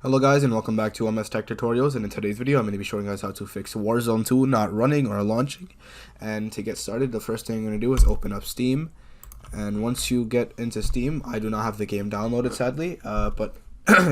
Hello guys and welcome back to MS Tech Tutorials, and in today's video I'm going to be showing you guys how to fix Warzone 2 not running or launching. And to get started, the first thing I'm going to do is open up Steam, and once you get into Steam, I do not have the game downloaded sadly, but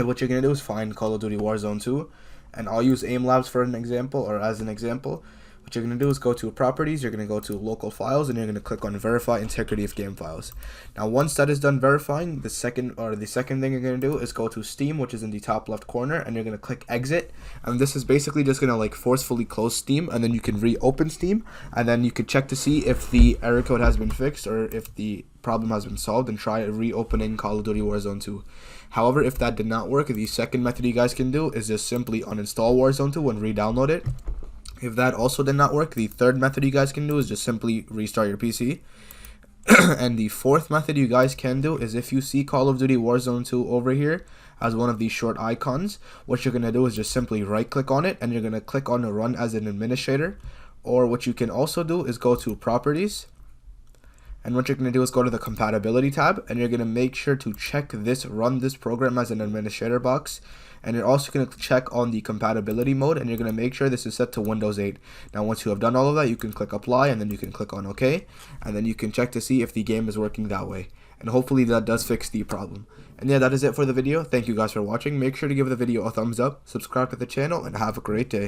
what you're going to do is find Call of Duty Warzone 2, and I'll use Aim Labs for an example, or as an example. What you're going to do is go to Properties, you're going to go to Local Files, and you're going to click on Verify Integrity of Game Files. Now once that is done verifying, the second thing you're going to do is go to Steam, which is in the top left corner, and you're going to click Exit. And this is basically just going to like forcefully close Steam, and then you can reopen Steam, and then you can check to see if the error code has been fixed or if the problem has been solved, and try reopening Call of Duty Warzone 2. However, if that did not work, the second method you guys can do is just simply uninstall Warzone 2 and re-download it. If that also did not work, the third method you guys can do is just simply restart your PC. And the fourth method you guys can do is, if you see Call of Duty Warzone 2 over here as one of these short icons, what you're going to do is just simply right click on it, and you're going to click on Run as an Administrator. Or what you can also do is go to Properties, and what you're going to do is go to the Compatibility tab, and you're going to make sure to check this Run this program as an administrator box. And you're also going to check on the compatibility mode, and you're going to make sure this is set to Windows 8. Now once you have done all of that, you can click Apply, and then you can click on OK, and then you can check to see if the game is working that way. And hopefully that does fix the problem. And yeah, that is it for the video. Thank you guys for watching. Make sure to give the video a thumbs up, subscribe to the channel, and have a great day.